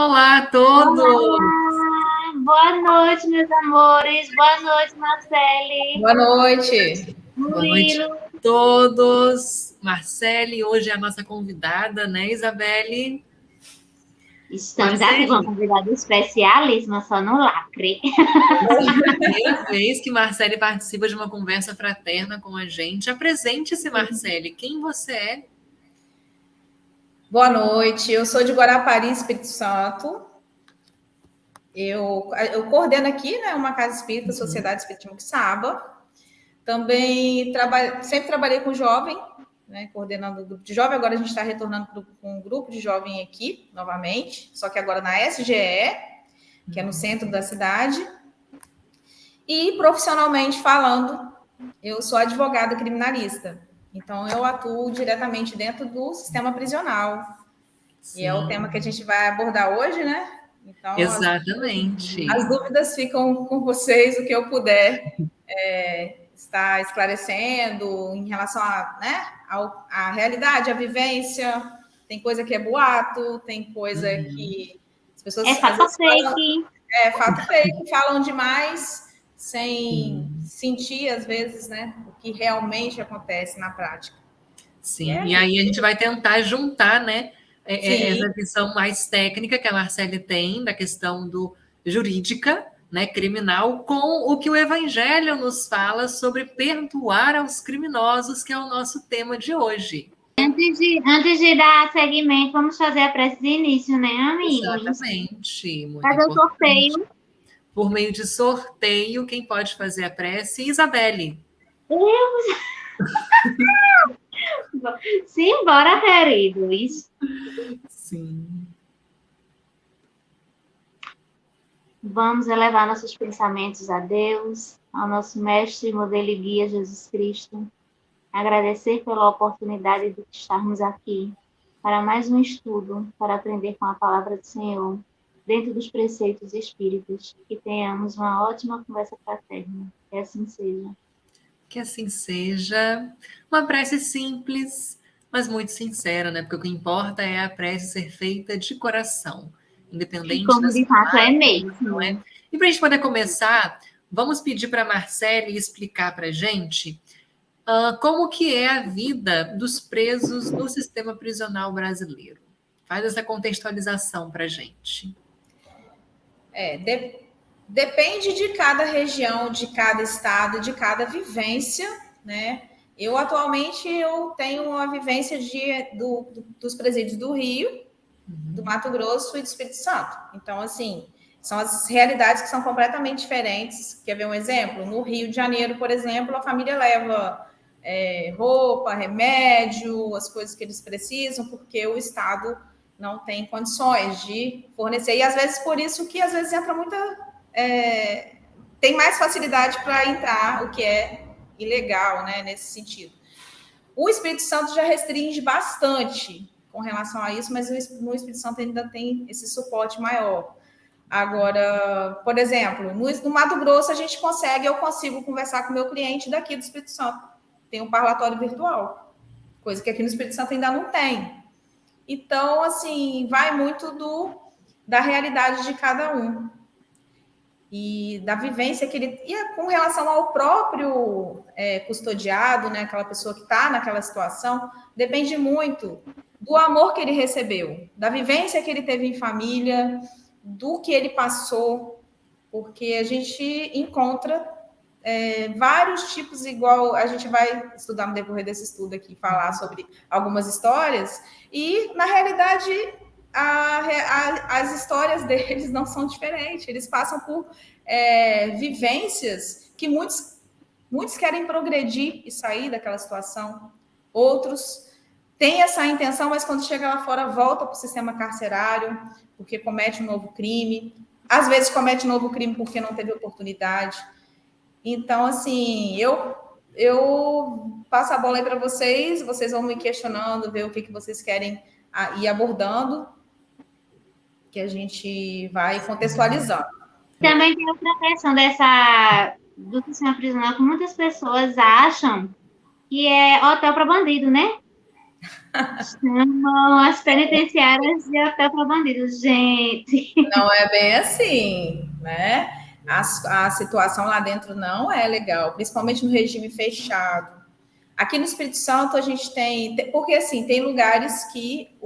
Olá a todos! Olá, boa noite, meus amores. Boa noite, Marcele. Boa noite. Boa noite a todos. Marcele, hoje é a nossa convidada, né, Isabelle? Estamos aqui com uma convidada especialíssima, só no lacre. Primeira vez que Marcele participa de uma conversa fraterna com a gente. Apresente-se, Marcele. Quem você é? Boa noite. Eu sou de Guarapari, Espírito Santo. Eu coordeno aqui, né, uma casa espírita, Sociedade Espírita Muxaba. Também sempre trabalhei com jovem, né, coordenando o grupo de jovem. Agora a gente está retornando com um grupo de jovem aqui, novamente, só que agora na SGE, que é no centro da cidade. E profissionalmente falando, eu sou advogada criminalista. Então, eu atuo diretamente dentro do sistema prisional. Sim. E é o tema que a gente vai abordar hoje, né? Então, exatamente. As dúvidas ficam com vocês, o que eu puder estar esclarecendo em relação à realidade, à vivência. Tem coisa que é boato, tem coisa que as pessoas... É fato fake. Fato fake, falam demais sem sentir, às vezes, né, o que realmente acontece na prática. Sim, e aí a gente vai tentar juntar, né, essa visão mais técnica que a Marcele tem da questão jurídica, né, criminal, com o que o Evangelho nos fala sobre perdoar aos criminosos, que é o nosso tema de hoje. Antes de dar seguimento, vamos fazer a prece de início, né, amigos? Exatamente. Muito fazer o sorteio. Por meio de sorteio, quem pode fazer a prece? Isabelle. Simbora, queridos. Sim. Vamos elevar nossos pensamentos a Deus, ao nosso mestre, modelo e guia Jesus Cristo. Agradecer pela oportunidade de estarmos aqui para mais um estudo, para aprender com a palavra do Senhor, dentro dos preceitos espíritas, que tenhamos uma ótima conversa fraterna. Que assim seja. Que assim seja. Uma prece simples, mas muito sincera, né? Porque o que importa é a prece ser feita de coração, independente como de fato é mesmo. Não é? E para a gente poder começar, vamos pedir para a Marcele explicar para a gente como que é a vida dos presos no sistema prisional brasileiro. Faz essa contextualização para a gente. Depende de cada região, de cada estado, de cada vivência, né? Eu, atualmente, tenho uma vivência dos presídios do Rio, do Mato Grosso e do Espírito Santo. Então, assim, são as realidades que são completamente diferentes. Quer ver um exemplo? No Rio de Janeiro, por exemplo, a família leva roupa, remédio, as coisas que eles precisam, porque o Estado não tem condições de fornecer. E, às vezes, por isso que, às vezes, entra muita... tem mais facilidade para entrar, o que é ilegal, né, nesse sentido. O Espírito Santo já restringe bastante com relação a isso, mas no Espírito Santo ainda tem esse suporte maior. Agora, por exemplo, no Mato Grosso eu consigo conversar com o meu cliente daqui do Espírito Santo. Tem um parlatório virtual, coisa que aqui no Espírito Santo ainda não tem. Então, assim, vai muito da realidade de cada um. E da vivência que ele... E com relação ao próprio custodiado, né, aquela pessoa que está naquela situação, depende muito do amor que ele recebeu, da vivência que ele teve em família, do que ele passou, porque a gente encontra vários tipos, igual a gente vai estudar no decorrer desse estudo aqui, falar sobre algumas histórias, e, na realidade... as histórias deles não são diferentes, eles passam por vivências que muitos querem progredir e sair daquela situação, outros têm essa intenção, mas quando chega lá fora volta para o sistema carcerário, porque comete um novo crime, às vezes comete um novo crime porque não teve oportunidade. Então, assim, eu passo a bola aí para vocês vão me questionando, ver o que vocês querem ir abordando, que a gente vai contextualizando. Também tem outra questão do sistema prisional que muitas pessoas acham que é hotel para bandido, né? Chamam as penitenciárias de hotel para bandidos, gente. Não é bem assim, né? A situação lá dentro não é legal, principalmente no regime fechado. Aqui no Espírito Santo a gente tem, porque assim, tem lugares que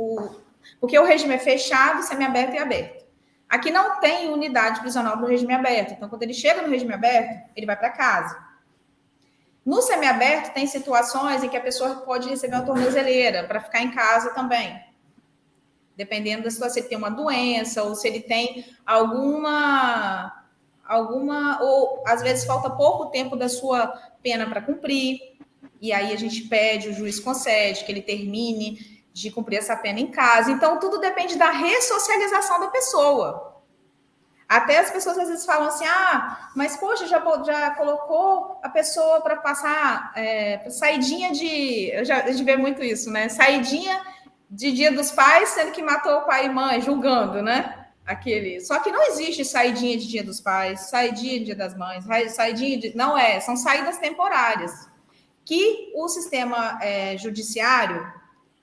porque o regime é fechado, semiaberto e aberto. Aqui não tem unidade prisional do regime aberto. Então, quando ele chega no regime aberto, ele vai para casa. No semiaberto, tem situações em que a pessoa pode receber uma tornozeleira para ficar em casa também. Dependendo da situação, se ele tem uma doença ou se ele tem alguma ou às vezes falta pouco tempo da sua pena para cumprir, e aí a gente pede, o juiz concede que ele termine de cumprir essa pena em casa. Então, tudo depende da ressocialização da pessoa. Até as pessoas às vezes falam assim, mas poxa, já colocou a pessoa para passar saidinha de... A gente vê muito isso, né? Saidinha de Dia dos Pais, sendo que matou o pai e mãe, julgando, né? Só que não existe saidinha de Dia dos Pais, saidinha de Dia das Mães, não é, são saídas temporárias que o sistema judiciário,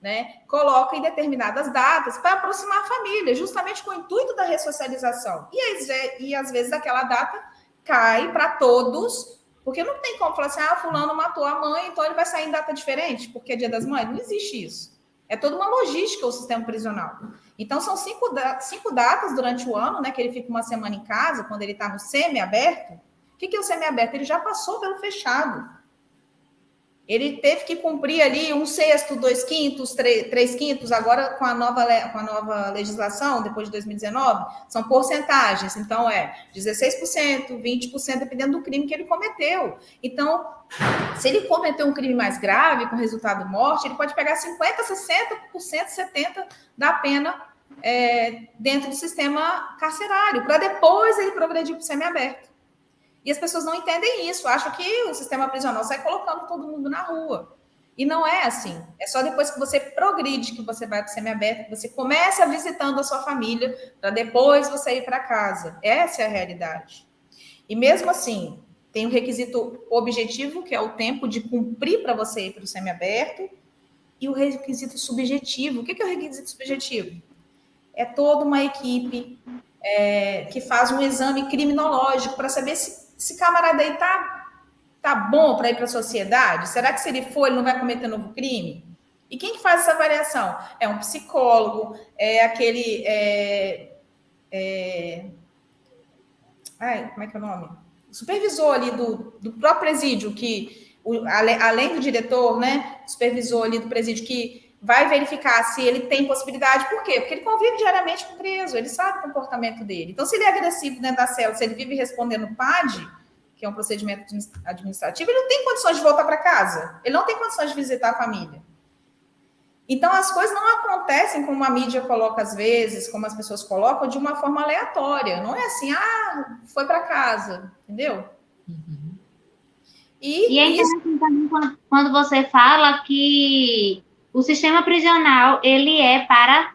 né, coloca em determinadas datas para aproximar a família, justamente com o intuito da ressocialização. E às vezes aquela data cai para todos, porque não tem como falar assim, fulano matou a mãe, então ele vai sair em data diferente, porque é Dia das Mães. Não existe isso. É toda uma logística o sistema prisional. Então, são 5 datas durante o ano, né, que ele fica uma semana em casa, quando ele está no semi-aberto. O que é o semi-aberto? Ele já passou pelo fechado. Ele teve que cumprir ali 1/6, 2/5, 3/5, agora com a nova legislação, depois de 2019, são porcentagens. Então, 16%, 20%, dependendo do crime que ele cometeu. Então, se ele cometeu um crime mais grave, com resultado morte, ele pode pegar 50%, 60%, 70% da pena dentro do sistema carcerário, para depois ele progredir para o semiaberto. E as pessoas não entendem isso, acham que o sistema prisional sai colocando todo mundo na rua. E não é assim. É só depois que você progride, que você vai para o semiaberto, que você começa visitando a sua família, para depois você ir para casa. Essa é a realidade. E mesmo assim, tem um requisito objetivo, que é o tempo de cumprir para você ir para o semiaberto, e o requisito subjetivo. O que é o requisito subjetivo? É toda uma equipe que faz um exame criminológico para saber se camarada aí tá bom para ir para a sociedade. Será que se ele for, ele não vai cometer novo crime? E quem que faz essa avaliação? É um psicólogo, aquele... como é que é o nome? O supervisor ali do próprio presídio, que além do diretor, né, supervisor ali do presídio, que vai verificar se ele tem possibilidade. Por quê? Porque ele convive diariamente com o preso, ele sabe o comportamento dele. Então, se ele é agressivo dentro da cela, se ele vive respondendo PAD, que é um procedimento administrativo, ele não tem condições de voltar para casa. Ele não tem condições de visitar a família. Então, as coisas não acontecem como a mídia coloca às vezes, como as pessoas colocam, de uma forma aleatória. Não é assim, foi para casa, entendeu? Uhum. E é interessante também quando você fala que o sistema prisional, ele é para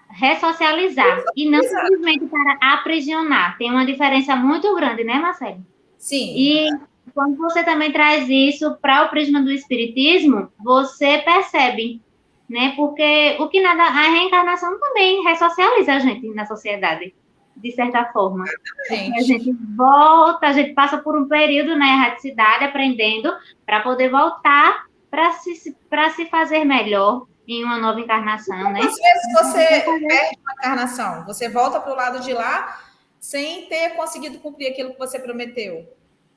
ressocializar e não simplesmente para aprisionar. Tem uma diferença muito grande, né, Marcelo? Sim. E quando você também traz isso para o prisma do espiritismo, você percebe, né? Porque a reencarnação também ressocializa a gente na sociedade, de certa forma. A gente volta, a gente passa por um período na erraticidade, aprendendo, para poder voltar para se fazer melhor em uma nova encarnação, né? Às vezes você perde uma encarnação, você volta para o lado de lá sem ter conseguido cumprir aquilo que você prometeu.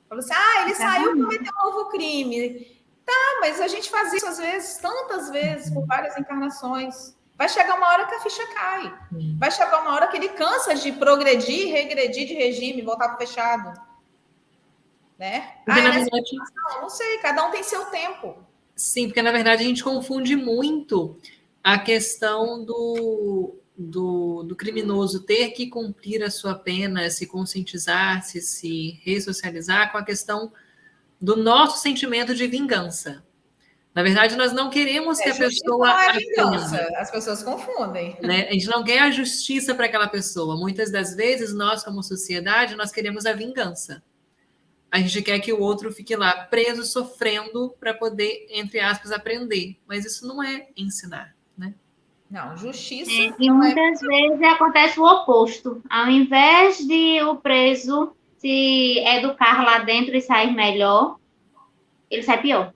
Falou assim, ele saiu e cometeu um novo crime. Tá, mas a gente faz isso às vezes, tantas vezes, por várias encarnações. Vai chegar uma hora que a ficha cai. Vai chegar uma hora que ele cansa de progredir, regredir de regime, voltar para o fechado. Né? Não sei, cada um tem seu tempo. Sim, porque na verdade a gente confunde muito a questão do criminoso ter que cumprir a sua pena, se conscientizar, se ressocializar, com a questão do nosso sentimento de vingança. Na verdade, nós não queremos que a pessoa... Não é vingança, as pessoas confundem. Né? A gente não quer a justiça para aquela pessoa. Muitas das vezes, nós, como sociedade, nós queremos a vingança. A gente quer que o outro fique lá preso, sofrendo, para poder, entre aspas, aprender. Mas isso não é ensinar. né? Não, justiça. E muitas vezes acontece o oposto. Ao invés de o preso se educar lá dentro e sair melhor, ele sai pior.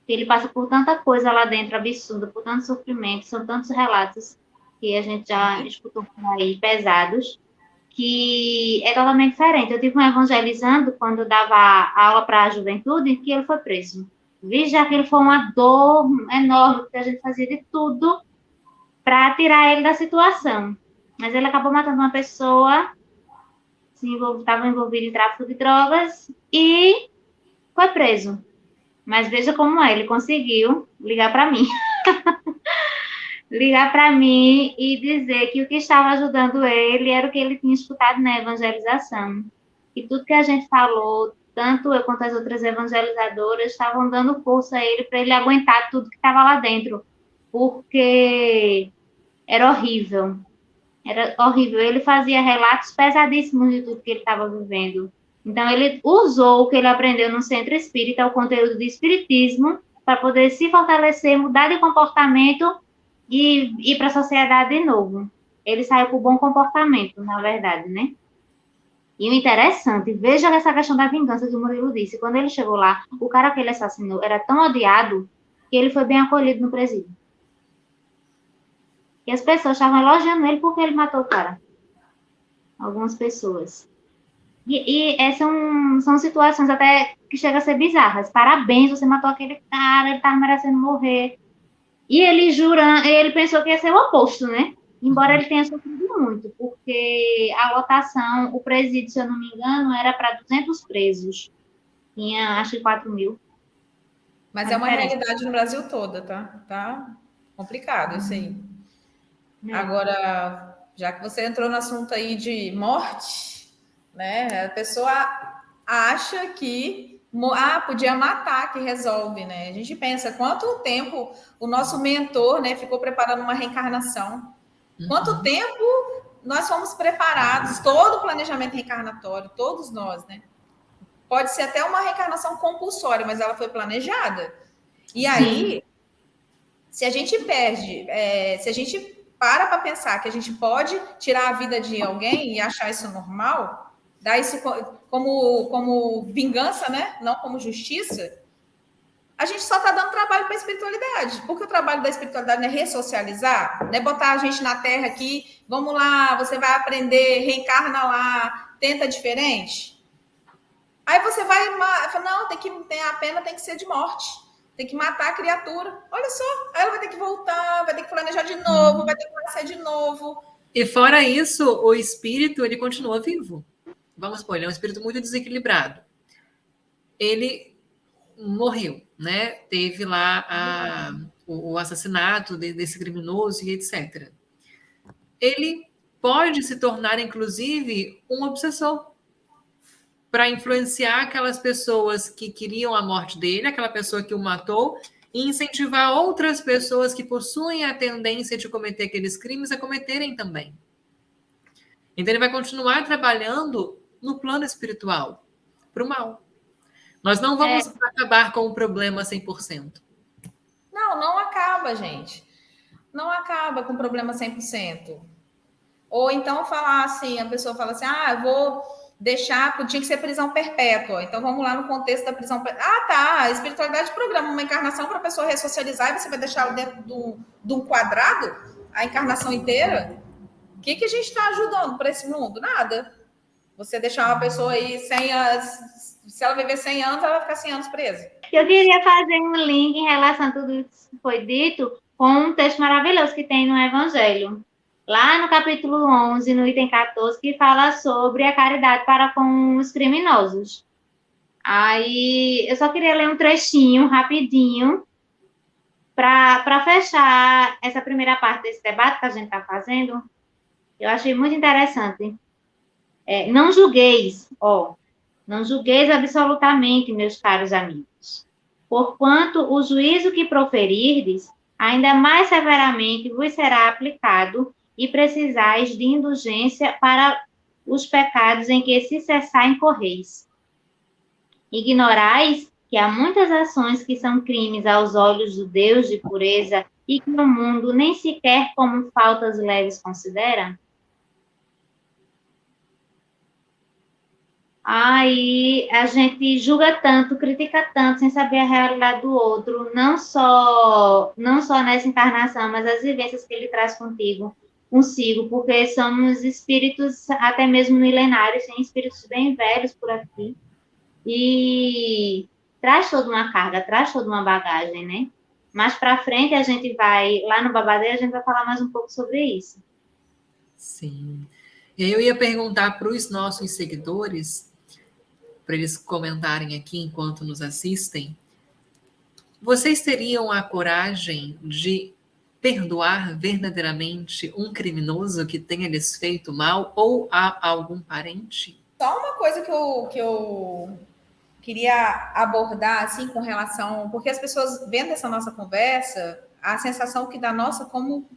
Ele passa por tanta coisa lá dentro absurda, por tanto sofrimento, são tantos relatos que a gente já escutou por aí, pesados, que é totalmente diferente. Eu tive um evangelizando, quando eu dava aula para a juventude, que ele foi preso. Veja, aquilo foi uma dor enorme, porque a gente fazia de tudo para tirar ele da situação. Mas ele acabou matando uma pessoa, estava envolvido em tráfico de drogas e foi preso. Mas veja como é, ele conseguiu ligar para mim. Ligar para mim e dizer que o que estava ajudando ele era o que ele tinha escutado na evangelização. E tudo que a gente falou, tanto eu quanto as outras evangelizadoras, estavam dando força a ele para ele aguentar tudo que estava lá dentro. Porque era horrível. Era horrível. Ele fazia relatos pesadíssimos de tudo que ele estava vivendo. Então, ele usou o que ele aprendeu no centro espírita, o conteúdo de espiritismo, para poder se fortalecer, mudar de comportamento e ir para a sociedade de novo. Ele saiu com bom comportamento, na verdade, né? E o interessante, veja essa questão da vingança que o Murilo disse. Quando ele chegou lá, o cara que ele assassinou era tão odiado que ele foi bem acolhido no presídio. E as pessoas estavam elogiando ele porque ele matou o cara. Algumas pessoas. E são situações até que chegam a ser bizarras. Parabéns, você matou aquele cara, ele estava merecendo morrer. E ele pensou que ia ser o oposto, né? Embora ele tenha sofrido muito, porque a lotação, o presídio, se eu não me engano, era para 200 presos. Tinha, acho que 4.000. Mas é uma realidade no Brasil toda, tá? Tá complicado isso aí. Agora, já que você entrou no assunto aí de morte, né? A pessoa acha que podia matar, que resolve, né? A gente pensa quanto tempo o nosso mentor, né, ficou preparando uma reencarnação. Quanto tempo nós fomos preparados, todo o planejamento reencarnatório, todos nós, né? Pode ser até uma reencarnação compulsória, mas ela foi planejada. E aí, se a gente perde, se a gente para pensar que a gente pode tirar a vida de alguém e achar isso normal, dar isso como vingança, né? Não como justiça, a gente só está dando trabalho para a espiritualidade. Porque o trabalho da espiritualidade não é ressocializar, não é botar a gente na Terra aqui, vamos lá, você vai aprender, reencarna lá, tenta diferente. Aí você vai, não, a pena tem que ser de morte. Tem que matar a criatura. Olha só, aí ela vai ter que voltar, vai ter que planejar de novo, vai ter que nascer de novo. E fora isso, o espírito, ele continua vivo. Vamos supor, ele é um espírito muito desequilibrado. Ele morreu, né? Teve lá o assassinato desse criminoso e etc. Ele pode se tornar, inclusive, um obsessor para influenciar aquelas pessoas que queriam a morte dele, aquela pessoa que o matou, e incentivar outras pessoas que possuem a tendência de cometer aqueles crimes a cometerem também. Então, ele vai continuar trabalhando no plano espiritual, para o mal. Nós não vamos acabar com o problema 100%. Não acaba, gente. Não acaba com o problema 100%. Ou então falar assim, a pessoa fala assim, eu vou deixar, tinha que ser prisão perpétua. Então, vamos lá no contexto da prisão perpétua. A espiritualidade programa uma encarnação para a pessoa ressocializar e você vai deixar ela dentro de um quadrado, a encarnação inteira? O que a gente está ajudando para esse mundo? Nada. Você deixar uma pessoa aí se ela viver 100 anos, ela vai ficar 100 anos presa. Eu queria fazer um link em relação a tudo isso que foi dito com um texto maravilhoso que tem no Evangelho. Lá no capítulo 11, no item 14, que fala sobre a caridade para com os criminosos. Aí, eu só queria ler um trechinho, rapidinho, para fechar essa primeira parte desse debate que a gente está fazendo. Eu achei muito interessante. Não julgueis, não julgueis absolutamente, meus caros amigos, porquanto o juízo que proferirdes, ainda mais severamente vos será aplicado, e precisais de indulgência para os pecados em que se cessar incorreis. Ignorais que há muitas ações que são crimes aos olhos do Deus de pureza e que o mundo nem sequer como faltas leves considera? Aí a gente julga tanto, critica tanto, sem saber a realidade do outro, não só nessa encarnação, mas as vivências que ele traz consigo, porque somos espíritos até mesmo milenários, tem espíritos bem velhos por aqui, e traz toda uma carga, traz toda uma bagagem, né? Mais para frente a gente vai, lá no Babadeiro, a gente vai falar mais um pouco sobre isso. Sim. E aí eu ia perguntar para os nossos seguidores, para eles comentarem aqui enquanto nos assistem, vocês teriam a coragem de perdoar verdadeiramente um criminoso que tenha lhes feito mal ou a algum parente? Só uma coisa que eu queria abordar, assim, com relação... Porque as pessoas, vendo essa nossa conversa, a sensação que dá, nossa, como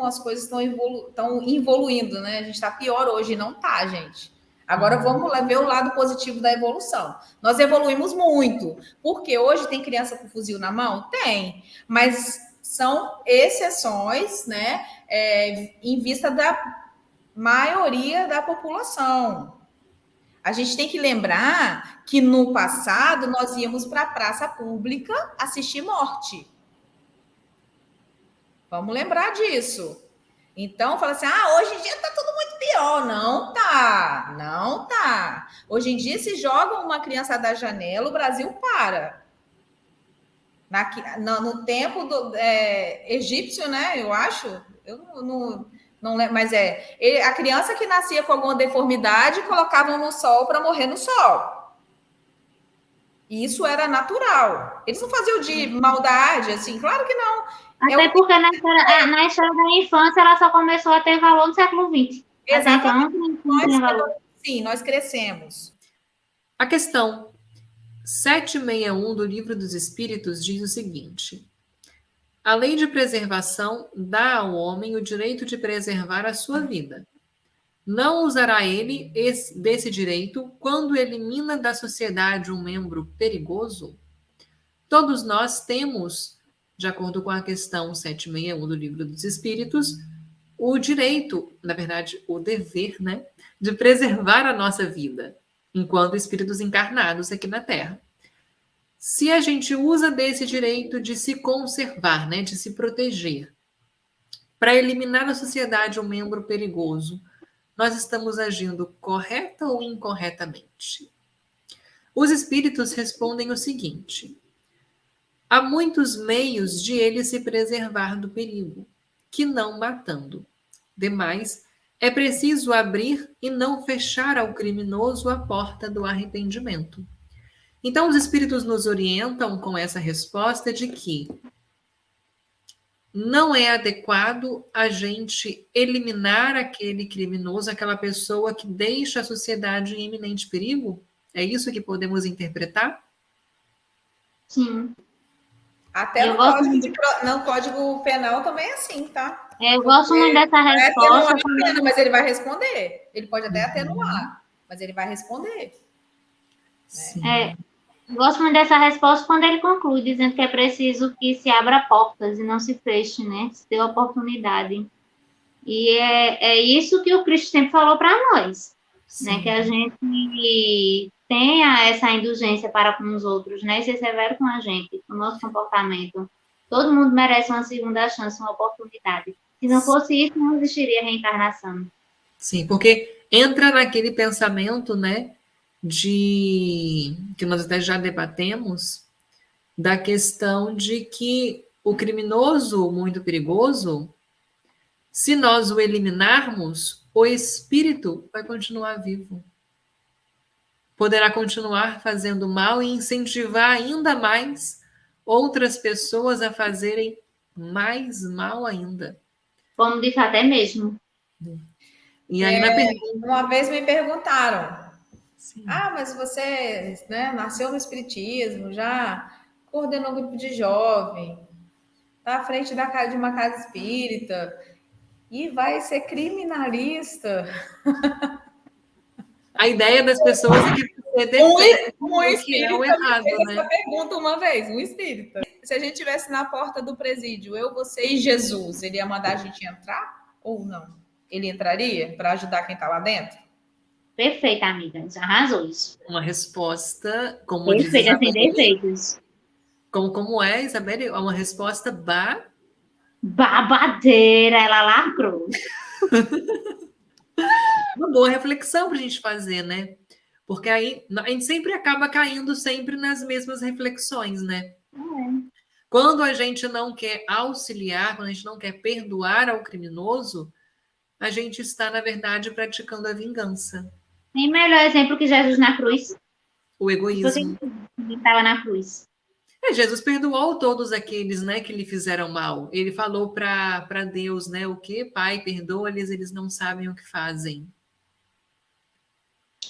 as coisas estão evoluindo, né? A gente está pior hoje, não tá, gente. Agora vamos ver o lado positivo da evolução. Nós evoluímos muito, porque hoje tem criança com fuzil na mão? Tem, mas são exceções, né? Em vista da maioria da população. A gente tem que lembrar que no passado nós íamos para a praça pública assistir morte. Vamos lembrar disso. Então, fala assim, hoje em dia está tudo muito pior. Não tá. Hoje em dia, se joga uma criança da janela, o Brasil para. No tempo egípcio, né? Eu acho. Eu não lembro, mas a criança que nascia com alguma deformidade colocavam no sol para morrer no sol. E isso era natural. Eles não faziam de maldade, assim, claro que não. Até porque na história da infância ela só começou a ter valor no século XX. Exatamente. Sim, nós crescemos. A questão 761 do Livro dos Espíritos diz o seguinte: a lei de preservação dá ao homem o direito de preservar a sua vida. Não usará ele desse direito quando elimina da sociedade um membro perigoso? Todos nós temos, de acordo com a questão 761 do Livro dos Espíritos, o direito, na verdade, o dever, né, de preservar a nossa vida, enquanto espíritos encarnados aqui na Terra. Se a gente usa desse direito de se conservar, né, de se proteger, para eliminar da sociedade um membro perigoso, nós estamos agindo correta ou incorretamente? Os espíritos respondem o seguinte: há muitos meios de ele se preservar do perigo, que não matando. Demais, é preciso abrir e não fechar ao criminoso a porta do arrependimento. Então, os espíritos nos orientam com essa resposta de que não é adequado a gente eliminar aquele criminoso, aquela pessoa que deixa a sociedade em iminente perigo? É isso que podemos interpretar? Sim. Até no Código Penal também é assim, tá? Eu gosto muito dessa resposta. Mas ele vai responder. Ele pode até atenuar, mas ele vai responder. Né? Gosto muito dessa resposta quando ele conclui, dizendo que é preciso que se abra portas e não se feche, né? Se dê oportunidade. E é isso que o Cristo sempre falou para nós, né? Que a gente tenha essa indulgência para com os outros, né? E ser severo com a gente, com o nosso comportamento. Todo mundo merece uma segunda chance, uma oportunidade. Se não fosse isso, não existiria reencarnação. Sim, porque entra naquele pensamento, né? Que nós até já debatemos, da questão de que o criminoso muito perigoso, se nós o eliminarmos, o espírito vai continuar vivo. Poderá continuar fazendo mal e incentivar ainda mais outras pessoas a fazerem mais mal ainda. Como disse até mesmo. E aí, uma vez me perguntaram, sim, mas você, né, nasceu no Espiritismo, já coordenou um grupo de jovem, está à frente de uma casa espírita e vai ser criminalista. A ideia das pessoas é que você defende Um o que é espírita o me errado, fez né? essa pergunta uma vez, um espírita. Se a gente estivesse na porta do presídio, eu, você e Jesus, ele ia mandar a gente entrar ou não? Ele entraria para ajudar quem está lá dentro? Perfeita, amiga. Já arrasou isso. Uma resposta, como diz Perfeita, sem Isabelle, defeitos. como é, Isabelle? É uma resposta Babadeira, ela lacrou. uma boa reflexão para a gente fazer, né? Porque aí a gente sempre acaba caindo sempre nas mesmas reflexões, né? Quando a gente não quer auxiliar, quando a gente não quer perdoar ao criminoso, a gente está, na verdade, praticando a vingança, Tem melhor exemplo que Jesus na cruz. o egoísmo. Ele estava na cruz. Jesus perdoou todos aqueles, né, que lhe fizeram mal. Ele falou para Deus, né, o que? Pai, perdoa-lhes, eles não sabem o que fazem.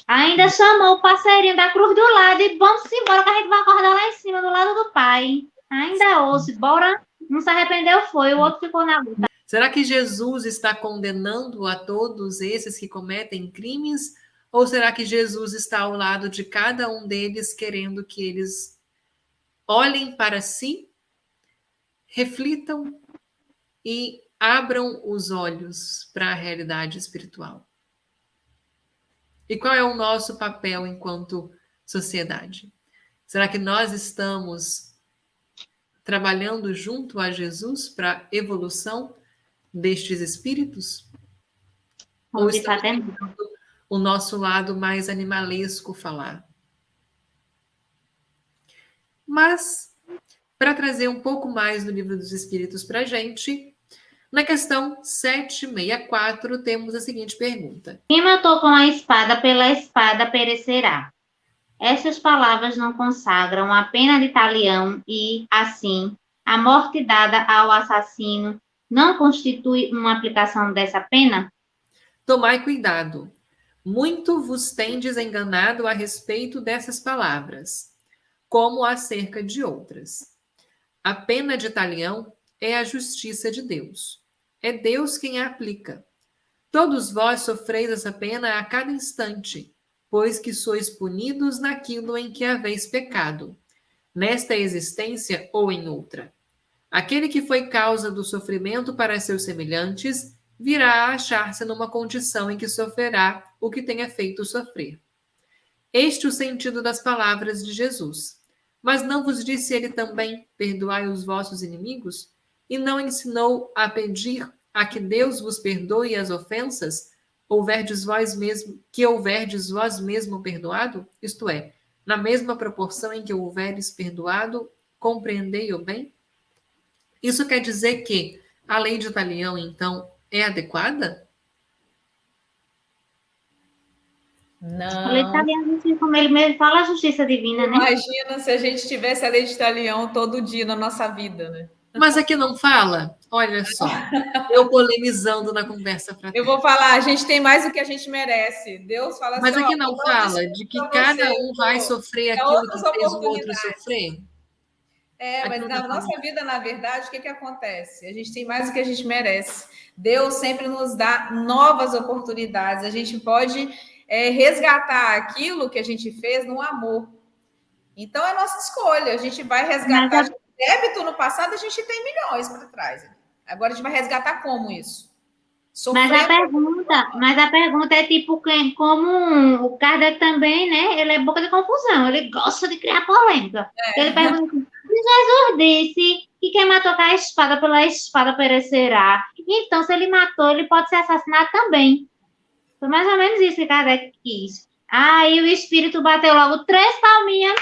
Ainda chamou o parceirinho da cruz do lado e vamos embora que a gente vai acordar lá em cima, do lado do pai. Ainda ouço, bora. Não se arrependeu, foi. O outro ficou na luta. Será que Jesus está condenando a todos esses que cometem crimes? Ou será que Jesus está ao lado de cada um deles, querendo que eles olhem para si, reflitam e abram os olhos para a realidade espiritual? E qual é o nosso papel enquanto sociedade? Será que nós estamos trabalhando junto a Jesus para a evolução destes espíritos? Ou estamos deixando o nosso lado mais animalesco falar? Mas, para trazer um pouco mais do Livro dos Espíritos para a gente, na questão 764, temos a seguinte pergunta. Quem matou com a espada, pela espada perecerá. Essas palavras não consagram a pena de talião e, assim, a morte dada ao assassino não constitui uma aplicação dessa pena? Tomai cuidado. Muito vos tendes enganado a respeito dessas palavras, como acerca de outras. A pena de talião é a justiça de Deus. É Deus quem a aplica. Todos vós sofreis essa pena a cada instante, pois que sois punidos naquilo em que haveis pecado, nesta existência ou em outra. Aquele que foi causa do sofrimento para seus semelhantes virá a achar-se numa condição em que sofrerá o que tenha feito sofrer. Este é o sentido das palavras de Jesus. Mas não vos disse ele também, perdoai os vossos inimigos? E não ensinou a pedir a que Deus vos perdoe as ofensas, que houverdes vós mesmo perdoado? Isto é, na mesma proporção em que houveres perdoado, compreendei-o bem? Isso quer dizer que a lei de talião, então, é adequada? A lei de talião, como ele mesmo fala, a justiça divina, né? Imagina se a gente tivesse a lei de talião todo dia na nossa vida, né? Mas aqui não fala? Olha só, eu polemizando na conversa fraterna. Eu vou falar, a gente tem mais do que a gente merece. Deus fala Mas assim, aqui não fala de que cada um vai sofrer aquilo que fez o outro sofrer? Mas na nossa vida, na verdade, o que acontece? A gente tem mais do que a gente merece. Deus sempre nos dá novas oportunidades. A gente pode resgatar aquilo que a gente fez no amor. Então, é nossa escolha. A gente vai resgatar. Débito no passado, a gente tem milhões para trás. Agora, a gente vai resgatar como isso? Mas a pergunta é tipo, como o Kardec também, né? Ele é boca de confusão, ele gosta de criar polêmica. Ele pergunta, Jesus disse que quem matou com a espada, pela espada perecerá. Então, se ele matou, ele pode ser assassinado também. Foi mais ou menos isso que Kardec quis. Aí o espírito bateu logo 3 palminhas.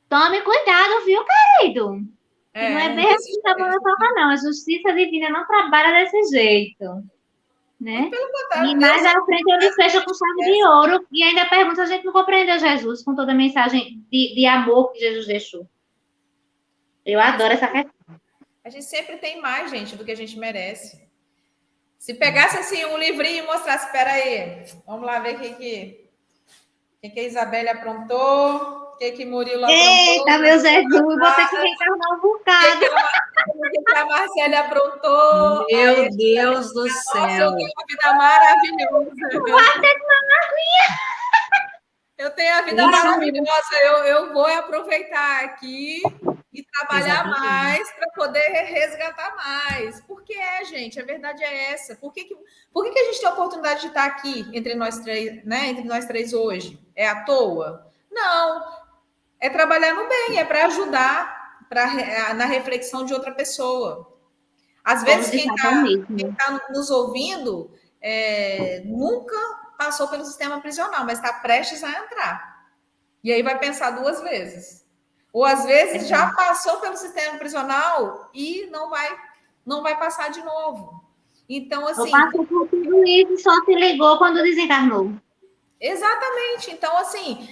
Tome cuidado, viu, querido? Não é bem assim que não. A justiça divina não trabalha desse jeito. Né? E mais à frente ele fecha com chave de ouro e ainda pergunta se a gente não compreendeu Jesus com toda a mensagem de amor que Jesus deixou. Eu adoro essa questão. A gente sempre tem mais, gente, do que a gente merece. Se pegasse assim um livrinho e mostrasse, espera aí, vamos lá ver o que a Isabelle aprontou. O que Murilo aprontou? Eita, meu Jesus, vou ter que reencarnar um bocado. O que a Marcela aprontou? Meu Deus do céu. Nossa, uma vida maravilhosa. Vai ter que tomar aguinha. Eu tenho a vida maravilhosa, eu vou aproveitar aqui e trabalhar mais para poder resgatar mais. Porque gente, a verdade é essa. Por que a gente tem a oportunidade de estar aqui entre nós três, né? Entre nós três hoje? É à toa? Não. É trabalhar no bem, é para ajudar na reflexão de outra pessoa. Às vezes, quem está nos ouvindo nunca passou pelo sistema prisional, mas está prestes a entrar. E aí vai pensar 2 vezes. Ou às vezes já passou pelo sistema prisional e não vai passar de novo. Então, assim. Passou por tudo isso e só se ligou quando desencarnou. Exatamente. Então, assim,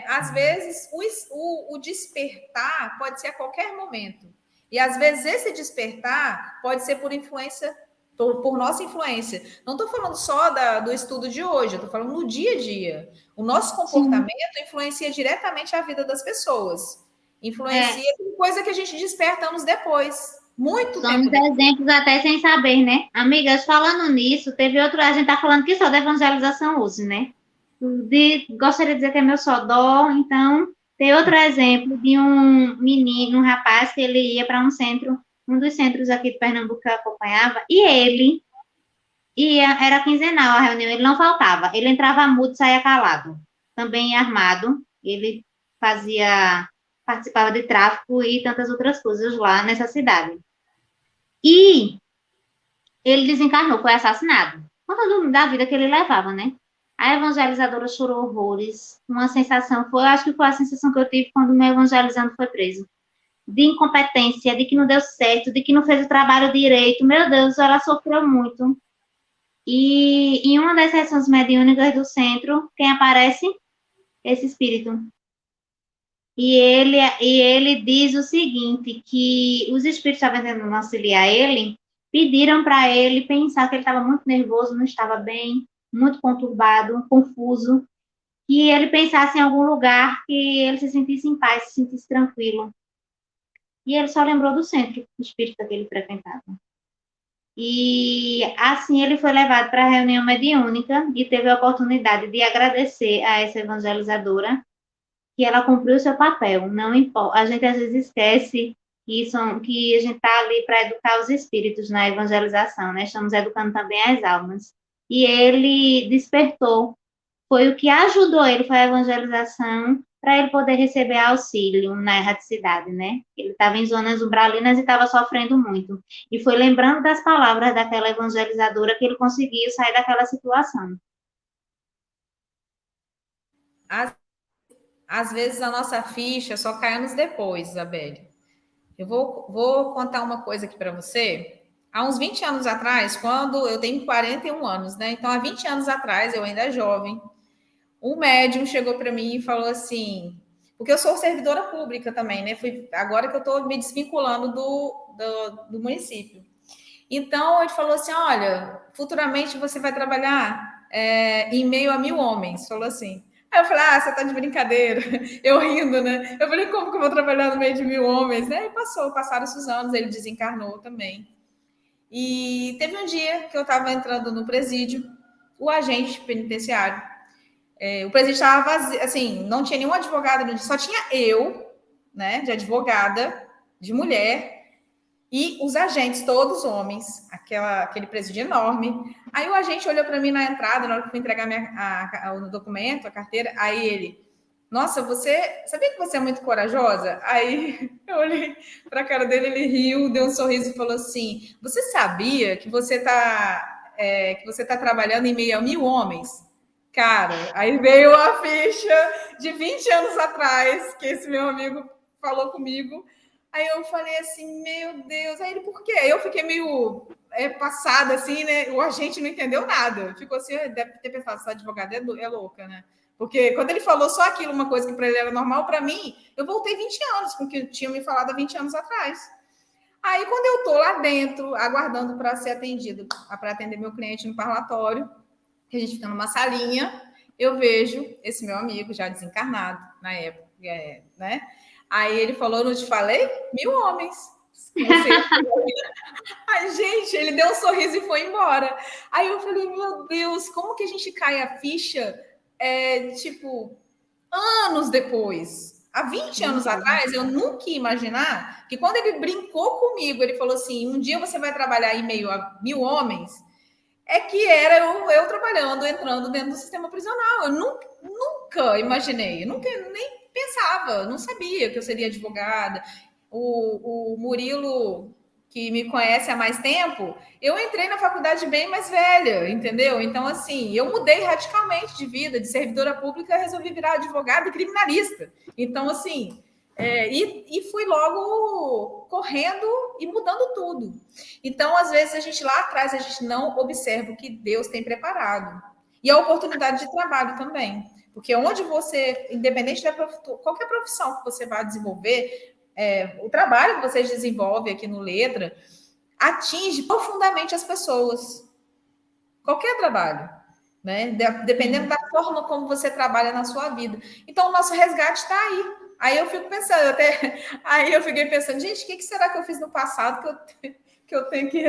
às vezes o despertar pode ser a qualquer momento. E às vezes esse despertar pode ser por influência, por nossa influência. Não estou falando só do estudo de hoje, eu estou falando no dia a dia. O nosso comportamento influencia diretamente a vida das pessoas. Influencia coisa que a gente desperta anos depois. Muito Somos tempo. Exemplos até sem saber, né? Amigas, falando nisso, teve outro. A gente está falando aqui só da evangelização hoje, né? Gostaria de dizer que é meu xodó, então. Tem outro exemplo de um menino, um rapaz, que ele ia para um centro, um dos centros aqui de Pernambuco que eu acompanhava, e ele era quinzenal a reunião, ele não faltava. Ele entrava mudo, saía calado. Também armado, ele participava de tráfico e tantas outras coisas lá nessa cidade. E ele desencarnou, foi assassinado. Conta da vida que ele levava, né? A evangelizadora chorou horrores. Uma sensação, acho que foi a sensação que eu tive quando o meu evangelizando foi preso. De incompetência, de que não deu certo, de que não fez o trabalho direito. Meu Deus, ela sofreu muito. E em uma das sessões mediúnicas do centro, quem aparece? Esse espírito. E ele diz o seguinte, que os espíritos estavam tentando auxiliar ele, pediram para ele pensar que ele estava muito nervoso, não estava bem, muito conturbado, confuso, que ele pensasse em algum lugar que ele se sentisse em paz, se sentisse tranquilo. E ele só lembrou do centro espírita que ele frequentava. E assim ele foi levado para a reunião mediúnica e teve a oportunidade de agradecer a essa evangelizadora que ela cumpriu o seu papel. Não importa, a gente às vezes esquece que a gente está ali para educar os espíritos na evangelização, né? Estamos educando também as almas. E ele despertou, foi o que ajudou ele, foi a evangelização, para ele poder receber auxílio na erraticidade, né? Ele estava em zonas umbralinas e estava sofrendo muito. E foi lembrando das palavras daquela evangelizadora que ele conseguiu sair daquela situação. Às vezes a nossa ficha só cai anos depois, Isabelle. Eu vou contar uma coisa aqui para você. Há uns 20 anos atrás, quando eu tenho 41 anos, né? Então, há 20 anos atrás, eu ainda jovem, um médium chegou para mim e falou assim, porque eu sou servidora pública também, né? Agora que eu estou me desvinculando do município. Então, ele falou assim, olha, futuramente você vai trabalhar em meio a 1000 homens. Falou assim. Aí eu falei, você tá de brincadeira. Eu rindo, né? Eu falei, como que eu vou trabalhar no meio de 1000 homens? Né? E passaram esses anos, ele desencarnou também. E teve um dia que eu estava entrando no presídio, o agente penitenciário, o presídio estava vazio, assim, não tinha nenhum advogado, só tinha eu, né, de advogada, de mulher, e os agentes, todos homens, aquele presídio enorme. Aí o agente olhou para mim na entrada, na hora que eu fui entregar o documento, a carteira, aí ele, nossa, sabia que você é muito corajosa? Aí eu olhei para a cara dele, ele riu, deu um sorriso e falou assim, você sabia que você tá trabalhando em meio a 1000 homens? Cara, aí veio a ficha de 20 anos atrás, que esse meu amigo falou comigo. Aí eu falei assim, meu Deus. Aí ele, por quê? Aí eu fiquei meio passada, assim, né? O agente não entendeu nada. Ficou assim, deve ter pensado, essa advogada é louca, né? Porque quando ele falou só aquilo, uma coisa que para ele era normal, para mim, eu voltei 20 anos, porque tinha me falado há 20 anos atrás. Aí, quando eu tô lá dentro, aguardando para ser atendido, para atender meu cliente no parlatório, que a gente fica numa salinha, eu vejo esse meu amigo já desencarnado na época, né? Aí ele falou, não te falei? 1000 homens. Ai, gente, ele deu um sorriso e foi embora. Aí eu falei, meu Deus, como que a gente cai a ficha tipo, anos depois, há 20 anos atrás, eu nunca ia imaginar que quando ele brincou comigo, ele falou assim, um dia você vai trabalhar em meio a 1.000 homens, é que era eu trabalhando, entrando dentro do sistema prisional. Eu nunca imaginei, nunca nem pensava, não sabia que eu seria advogada. O Murilo, que me conhece há mais tempo, eu entrei na faculdade bem mais velha, entendeu? Então, assim, eu mudei radicalmente de vida, de servidora pública, resolvi virar advogada e criminalista. Então, assim, e fui logo correndo e mudando tudo. Então, às vezes, a gente lá atrás, a gente não observa o que Deus tem preparado. E a oportunidade de trabalho também. Porque onde você, independente da qualquer profissão que você vá desenvolver, o trabalho que você desenvolve aqui no Letra atinge profundamente as pessoas. Qualquer trabalho, né? Dependendo da forma como você trabalha na sua vida. Então, o nosso resgate está aí. Aí eu fico pensando, aí eu fiquei pensando, gente, o que será que eu fiz no passado que eu tenho que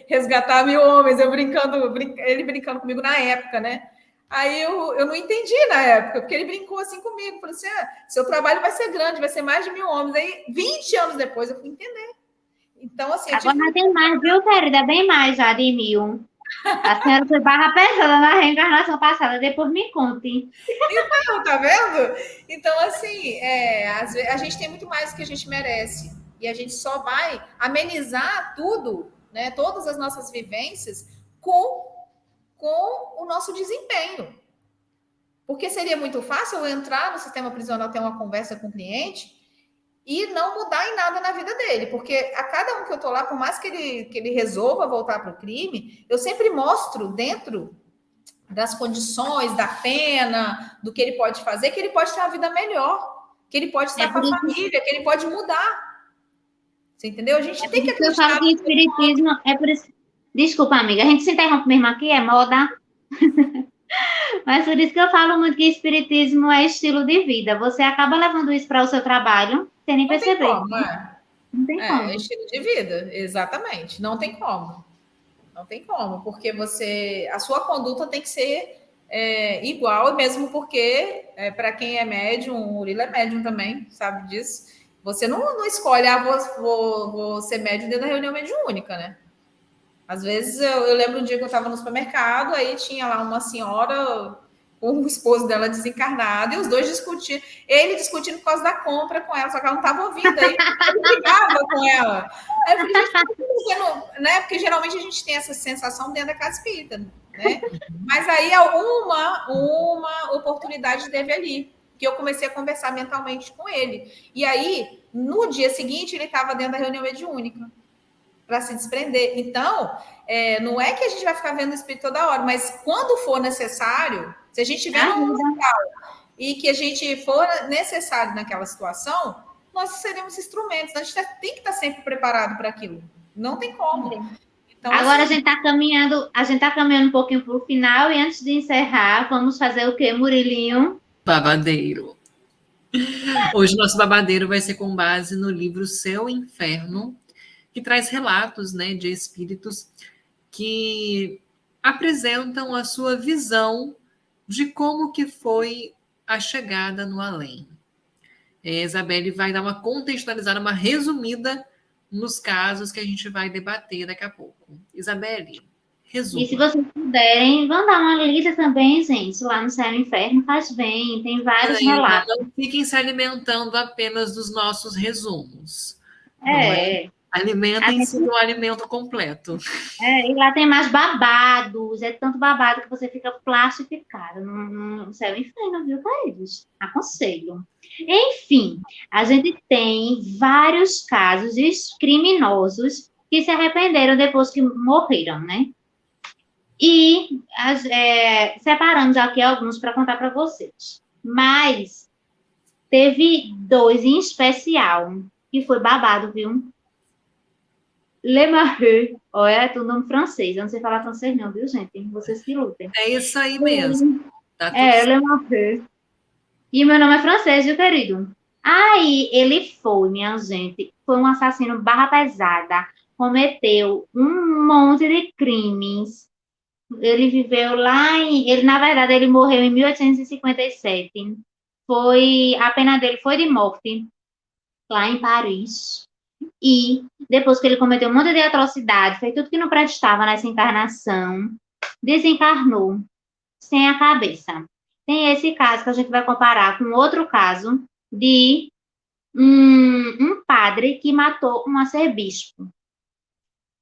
resgatar 1.000 homens? Ele brincando comigo na época, né? Aí eu não entendi na época, porque ele brincou assim comigo, falou assim, seu trabalho vai ser grande, vai ser mais de 1.000 homens. Aí, 20 anos depois, eu fui entender. Então, assim... Agora tem mais, viu, querida? Bem mais já de 1.000. A senhora foi barra pesada na reencarnação passada, depois me conte. Então, tá vendo? Então, assim, às vezes, a gente tem muito mais do que a gente merece. E a gente só vai amenizar tudo, né? Todas as nossas vivências com o nosso desempenho. Porque seria muito fácil eu entrar no sistema prisional, ter uma conversa com o cliente e não mudar em nada na vida dele. Porque a cada um que eu tô lá, por mais que ele resolva voltar para o crime, eu sempre mostro dentro das condições, da pena, do que ele pode fazer, que ele pode ter uma vida melhor, que ele pode estar com a família, que ele pode mudar. Você entendeu? A gente tem que acreditar. Eu falo que espiritismo é por isso... Desculpa, amiga, a gente se interrompe mesmo aqui, é moda. Mas por isso que eu falo muito que espiritismo é estilo de vida. Você acaba levando isso para o seu trabalho sem nem perceber. Não tem como. É estilo de vida, exatamente. Não tem como. Não tem como, porque a sua conduta tem que ser igual, mesmo porque, para quem é médium, o Murilo é médium também, sabe disso. Você não escolhe, vou ser médium dentro da reunião mediúnica, né? Às vezes, eu lembro um dia que eu estava no supermercado, aí tinha lá uma senhora com o esposo dela desencarnado, e os dois discutindo, ele discutindo por causa da compra com ela, só que ela não estava ouvindo, aí ele brigava com ela. Aí eu falei, gente, né? Porque geralmente a gente tem essa sensação dentro da casa espírita, né? Mas aí uma oportunidade teve ali, que eu comecei a conversar mentalmente com ele. E aí, no dia seguinte, ele estava dentro da reunião mediúnica para se desprender. Então, não é que a gente vai ficar vendo o espírito toda hora, mas quando for necessário, se a gente estiver num local e que a gente for necessário naquela situação, nós seremos instrumentos. A gente tem que estar sempre preparado para aquilo. Não tem como. Então, agora assim, a gente está caminhando um pouquinho para o final, e antes de encerrar, vamos fazer o quê, Murilinho? Babadeiro. Hoje nosso babadeiro vai ser com base no livro Céu e Inferno, que traz relatos, né, de espíritos que apresentam a sua visão de como que foi a chegada no além. Isabelle vai dar uma contextualizada, uma resumida nos casos que a gente vai debater daqui a pouco. Isabelle, resuma. E se vocês puderem, vão dar uma lista também, gente, lá no Céu e Inferno, faz bem, tem vários relatos. Não fiquem se alimentando apenas dos nossos resumos. Alimentem-se do alimento completo. E lá tem mais babados, é tanto babado que você fica plastificado no Céu e Inferno, viu, queridos? Aconselho. Enfim, a gente tem vários casos de criminosos que se arrependeram depois que morreram, né? E separamos aqui alguns para contar para vocês. Mas teve 2 em especial que foi babado, viu? Le Marais, olha, é tudo nome francês. Eu não sei falar francês não, viu, gente? Vocês que lutem. É isso aí mesmo. Tá Le Marais. E meu nome é francês, viu, querido? Aí, ele foi, minha gente, foi um assassino barra pesada, cometeu um monte de crimes, Ele viveu lá na verdade, ele morreu em 1857. A pena dele foi de morte, lá em Paris. E depois que ele cometeu um monte de atrocidade, fez tudo que não prestava nessa encarnação, desencarnou sem a cabeça. Tem esse caso que a gente vai comparar com outro caso de um padre que matou um arcebispo.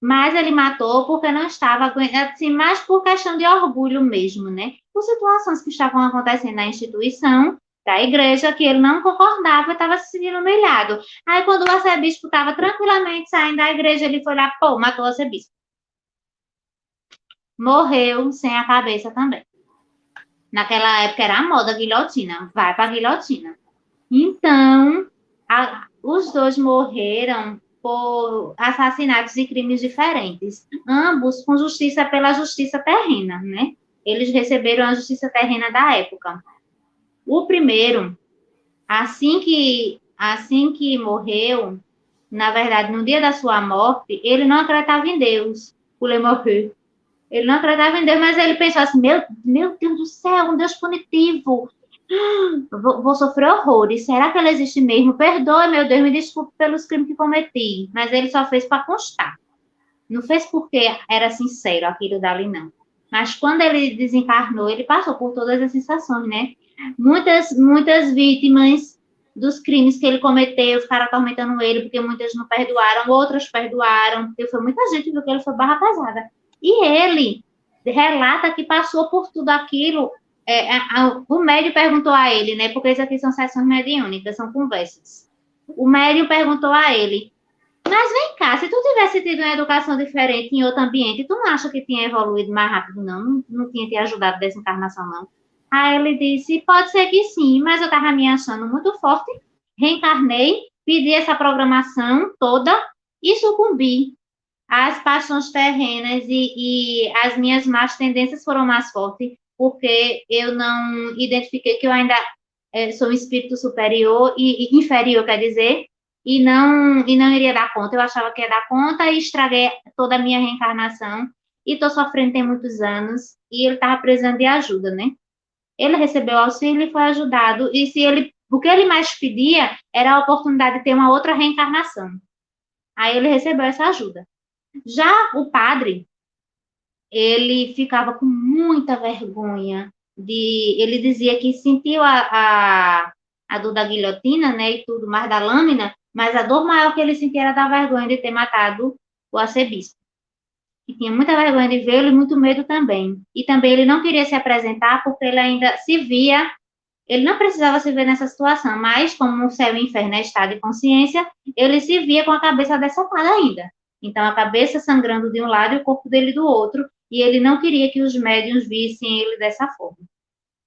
Mas ele matou porque não estava, assim, mais por questão de orgulho mesmo, né? Por situações que estavam acontecendo na instituição da igreja, que ele não concordava, estava se sentindo humilhado. Aí, quando o arcebispo estava tranquilamente saindo da igreja, ele foi lá, pô, matou o arcebispo. Morreu sem a cabeça também. Naquela época era a moda guilhotina, vai para a guilhotina. Então, os dois morreram por assassinatos e crimes diferentes, ambos com justiça pela justiça terrena, né? Eles receberam a justiça terrena da época. O primeiro, assim que morreu, na verdade, no dia da sua morte, ele não acreditava em Deus, o Lemorru. Ele não acreditava em Deus, mas ele pensou assim, meu Deus do céu, um Deus punitivo. Vou sofrer horrores. Será que ele existe mesmo? Perdoe, meu Deus, me desculpe pelos crimes que cometi. Mas ele só fez para constar. Não fez porque era sincero aquilo dali, não. Mas quando ele desencarnou, ele passou por todas as sensações, né? Muitas vítimas dos crimes que ele cometeu ficaram atormentando ele, porque muitas não perdoaram, outras perdoaram, porque foi muita gente viu que ele foi barra pesada. E ele relata que passou por tudo aquilo. O médium perguntou a ele, né? Porque isso aqui são sessões mediúnicas, são conversas. O médium perguntou a ele, mas vem cá, se tu tivesse tido uma educação diferente em outro ambiente, tu não acha que tinha evoluído mais rápido, não? Não tinha te ajudado dessa encarnação, não? Aí ele disse, pode ser que sim, mas eu estava me achando muito forte, reencarnei, pedi essa programação toda e sucumbi. As paixões terrenas e as minhas más tendências foram mais fortes, porque eu não identifiquei que eu ainda sou um espírito superior e inferior, quer dizer, e não iria dar conta. Eu achava que ia dar conta e estraguei toda a minha reencarnação e estou sofrendo tem muitos anos e ele estava precisando de ajuda, né? Ele recebeu auxílio e foi ajudado, e o que ele mais pedia era a oportunidade de ter uma outra reencarnação. Aí ele recebeu essa ajuda. Já o padre, ele ficava com muita vergonha ele dizia que sentiu a dor da guilhotina, né, e tudo mais da lâmina, mas a dor maior que ele sentia era da vergonha de ter matado o arcebispo. E tinha muita vergonha de vê-lo e muito medo também. E também ele não queria se apresentar porque ele ainda se via, ele não precisava se ver nessa situação, mas como o céu e o inferno é estado de consciência, ele se via com a cabeça decepada ainda. Então, a cabeça sangrando de um lado e o corpo dele do outro, e ele não queria que os médiuns vissem ele dessa forma.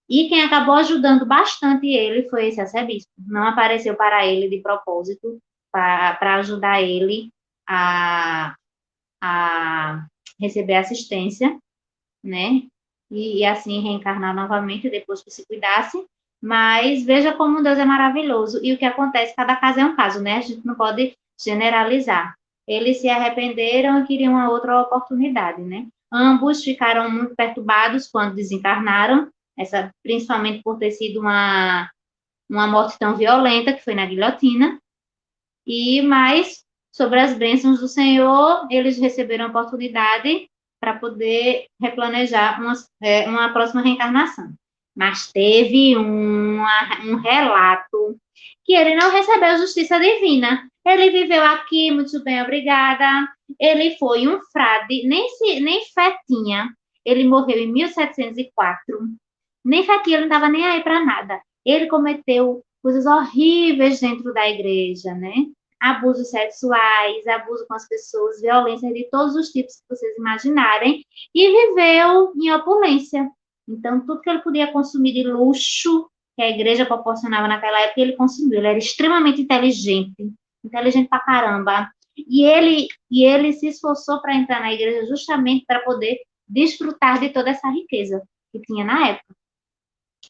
E quem acabou ajudando bastante ele foi esse arcebispo. Não apareceu para ele de propósito, para ajudar ele a receber assistência, né? E assim reencarnar novamente depois que se cuidasse. Mas veja como Deus é maravilhoso. E o que acontece, cada caso é um caso, né? A gente não pode generalizar. Eles se arrependeram e queriam uma outra oportunidade, né? Ambos ficaram muito perturbados quando desencarnaram, principalmente por ter sido uma morte tão violenta, que foi na guilhotina. Mas, sobre as bênçãos do Senhor, eles receberam a oportunidade para poder replanejar uma próxima reencarnação. Mas teve um relato que ele não recebeu justiça divina. Ele viveu aqui, muito bem, obrigada. Ele foi um frade, nem fé tinha. Ele morreu em 1704. Nem fé tinha, ele não estava nem aí para nada. Ele cometeu coisas horríveis dentro da igreja, né? Abusos sexuais, abuso com as pessoas, violência de todos os tipos que vocês imaginarem, e viveu em opulência. Então, tudo que ele podia consumir de luxo que a igreja proporcionava naquela época, ele consumiu. Ele era extremamente inteligente pra caramba. E ele se esforçou para entrar na igreja justamente para poder desfrutar de toda essa riqueza que tinha na época.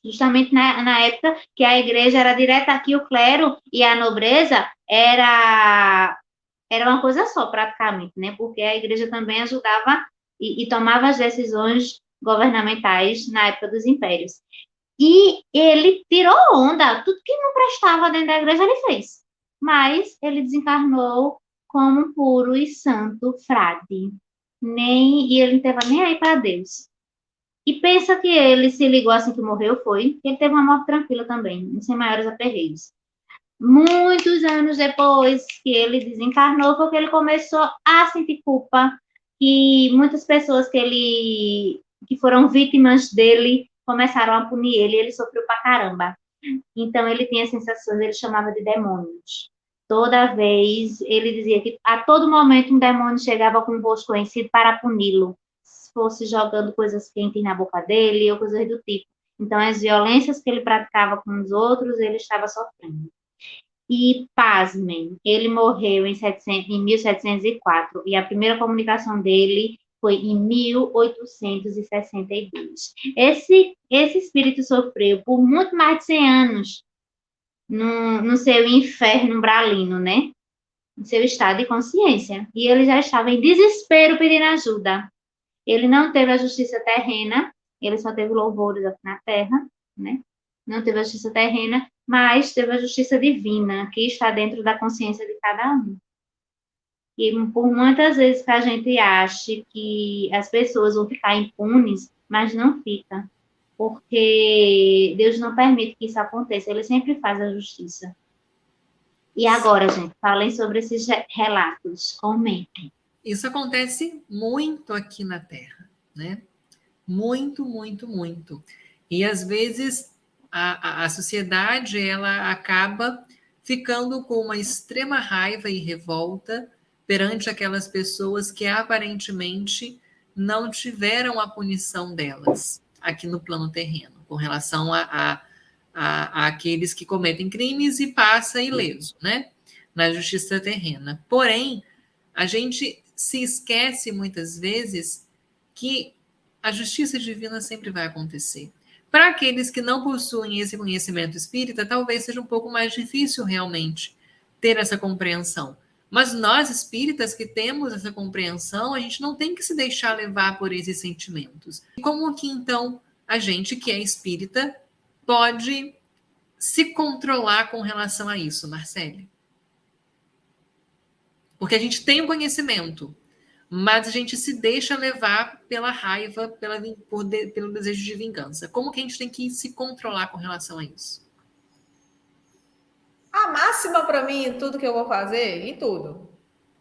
Justamente na época que a igreja era direta aqui, o clero e a nobreza era uma coisa só, praticamente, né? Porque a igreja também ajudava e tomava as decisões governamentais na época dos impérios. E ele tirou onda, tudo que não prestava dentro da igreja ele fez. Mas ele desencarnou como um puro e santo frade. E ele não estava nem aí para Deus. E pensa que ele se ligou assim que morreu, foi. Ele teve uma morte tranquila também, sem maiores aperreios. Muitos anos depois que ele desencarnou, foi que ele começou a sentir culpa. E muitas pessoas que foram vítimas dele começaram a punir ele, e ele sofreu pra caramba. Então ele tinha sensações, ele chamava de demônios. Toda vez ele dizia que a todo momento um demônio chegava com um rosto conhecido para puni-lo, se fosse jogando coisas quentes na boca dele ou coisas do tipo. Então as violências que ele praticava com os outros, ele estava sofrendo. E, pasmem, ele morreu em 1704 e a primeira comunicação dele foi em 1862. Esse espírito sofreu por muito mais de 100 anos no seu inferno umbralino, né? No seu estado de consciência. E ele já estava em desespero pedindo ajuda. Ele não teve a justiça terrena, ele só teve louvores aqui na terra, né? Não teve a justiça terrena, mas teve a justiça divina, que está dentro da consciência de cada um. E por muitas vezes que a gente acha que as pessoas vão ficar impunes, mas não fica, porque Deus não permite que isso aconteça, ele sempre faz a justiça. E agora, gente, falem sobre esses relatos, comentem. Isso acontece muito aqui na Terra, né? Muito, muito, muito. E às vezes a sociedade ela acaba ficando com uma extrema raiva e revolta perante aquelas pessoas que aparentemente não tiveram a punição delas aqui no plano terreno, com relação a aqueles que cometem crimes e passa ileso, né? Na justiça terrena. Porém, a gente se esquece muitas vezes que a justiça divina sempre vai acontecer. Para aqueles que não possuem esse conhecimento espírita, talvez seja um pouco mais difícil realmente ter essa compreensão. Mas nós espíritas que temos essa compreensão, a gente não tem que se deixar levar por esses sentimentos. Como que então a gente que é espírita pode se controlar com relação a isso, Marcele? Porque a gente tem o conhecimento, mas a gente se deixa levar pela raiva, pelo desejo de vingança. Como que a gente tem que se controlar com relação a isso? A máxima para mim em tudo que eu vou fazer, em tudo,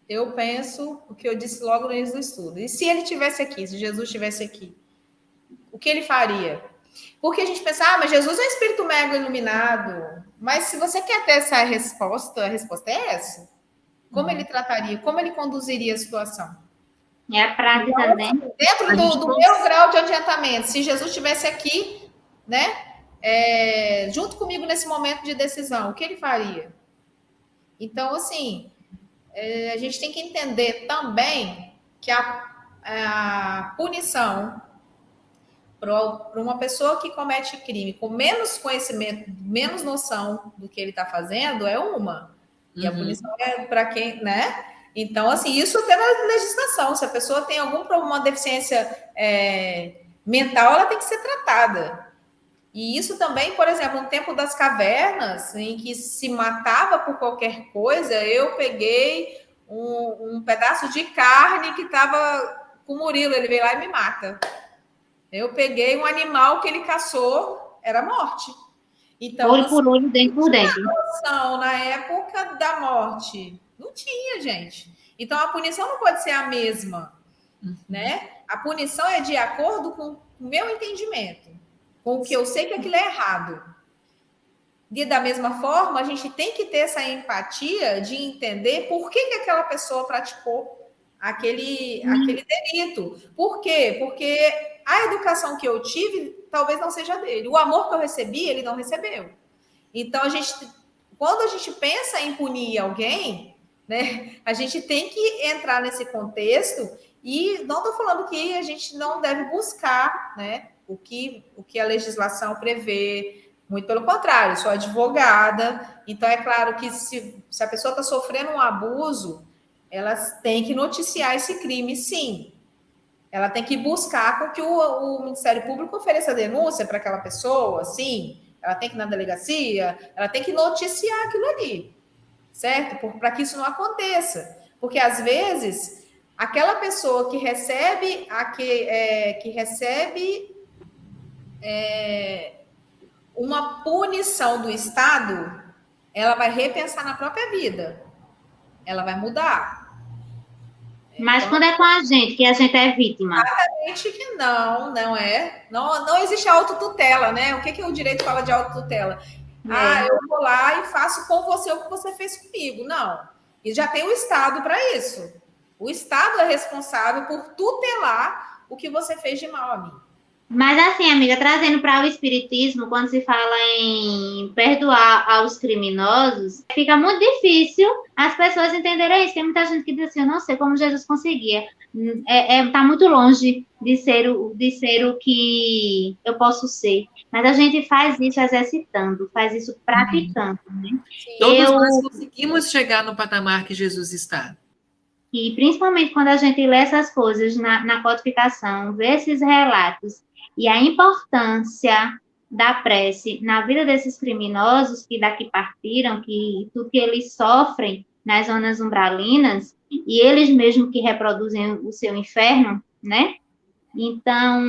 eu penso o que eu disse logo no início do estudo. E se ele estivesse aqui, se Jesus estivesse aqui, o que ele faria? Porque a gente pensa, mas Jesus é um espírito mega iluminado. Mas se você quer ter essa resposta, a resposta é essa. Como ele trataria? Como ele conduziria a situação? É a prática, né? Dentro do meu grau de adiantamento, se Jesus estivesse aqui, né? Junto comigo nesse momento de decisão, o que ele faria? Então, assim, a gente tem que entender também que a punição para uma pessoa que comete crime com menos conhecimento, menos noção do que ele está fazendo, é uma. E a punição é para quem, né? Então, assim, isso até na legislação. Se a pessoa tem algum problema, uma deficiência mental, ela tem que ser tratada. E isso também, por exemplo, no tempo das cavernas, em que se matava por qualquer coisa, eu peguei um pedaço de carne que estava com o Murilo, ele veio lá e me mata. Eu peguei um animal que ele caçou, era morte. Então, olho por olho, dente por dente. Na época da morte, não tinha, gente. Então, a punição não pode ser a mesma, né? A punição é de acordo com o meu entendimento, com o que eu sei que aquilo é errado. E da mesma forma, a gente tem que ter essa empatia de entender por que aquela pessoa praticou aquele delito. Por quê? Porque a educação que eu tive talvez não seja dele. O amor que eu recebi, ele não recebeu. Então, quando a gente pensa em punir alguém, né, a gente tem que entrar nesse contexto e não estou falando que a gente não deve buscar, né, o que a legislação prevê. Muito pelo contrário, sou advogada, então é claro que se a pessoa está sofrendo um abuso, elas têm que noticiar esse crime, sim. Ela tem que buscar com que o Ministério Público ofereça denúncia para aquela pessoa, sim. Ela tem que ir na delegacia, ela tem que noticiar aquilo ali, certo? Para que isso não aconteça. Porque, às vezes, aquela pessoa que recebe uma punição do Estado, ela vai repensar na própria vida. Ela vai mudar. Mas quando é com a gente, que a gente é vítima. Exatamente que não é. Não existe autotutela, né? O que o direito fala de autotutela? Eu vou lá e faço com você o que você fez comigo. Não. E já tem o Estado para isso. O Estado é responsável por tutelar o que você fez de mal a mim. Mas assim, amiga, trazendo para o espiritismo, quando se fala em perdoar aos criminosos, fica muito difícil as pessoas entenderem isso. Tem muita gente que diz assim, eu não sei como Jesus conseguia. Tá muito longe de ser o que eu posso ser. Mas a gente faz isso exercitando, faz isso praticando. Né? Todos nós conseguimos chegar no patamar que Jesus está. E principalmente quando a gente lê essas coisas na codificação, vê esses relatos, e a importância da prece na vida desses criminosos que daqui partiram, que tudo que eles sofrem nas zonas umbralinas, e eles mesmos que reproduzem o seu inferno, né? Então,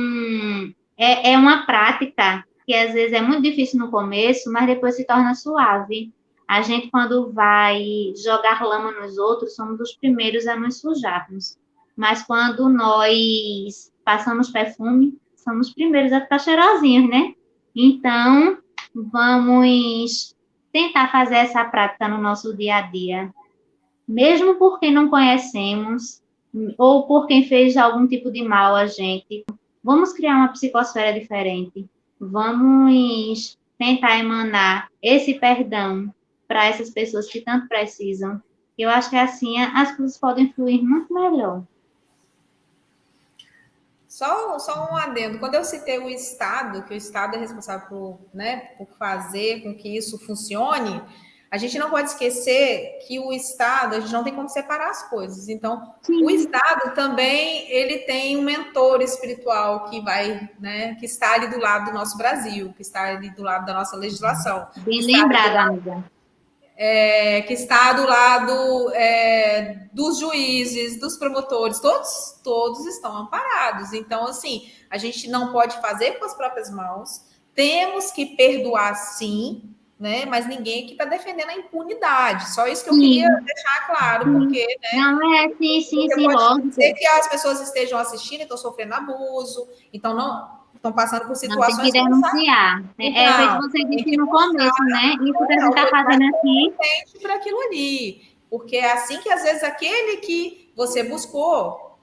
é uma prática que às vezes é muito difícil no começo, mas depois se torna suave. A gente, quando vai jogar lama nos outros, somos os primeiros a nos sujarmos. Mas quando nós passamos perfume, somos os primeiros a ficar cheirosinhos, né? Então, vamos tentar fazer essa prática no nosso dia a dia. Mesmo por quem não conhecemos, ou por quem fez algum tipo de mal a gente, vamos criar uma psicosfera diferente. Vamos tentar emanar esse perdão para essas pessoas que tanto precisam. Eu acho que assim as coisas podem fluir muito melhor. Só um adendo. Quando eu citei o Estado, que o Estado é responsável por fazer com que isso funcione, a gente não pode esquecer que o Estado, a gente não tem como separar as coisas. Então, sim, o Estado também, ele tem um mentor espiritual que vai, que está ali do lado do nosso Brasil, que está ali do lado da nossa legislação. Bem lembrada, amiga. Que está do lado dos juízes, dos promotores, todos estão amparados. Então, assim, a gente não pode fazer com as próprias mãos, temos que perdoar sim, né? Mas ninguém aqui está defendendo a impunidade. Só isso que eu queria deixar claro, porque, Não, sim, pode ser que as pessoas estejam assistindo e estão sofrendo abuso, então estão passando por situações... Não, tem que denunciar. Feito você disse no começo, né? Isso que a gente está fazendo aqui. Para aquilo ali. Porque é assim que, às vezes, aquele que você buscou,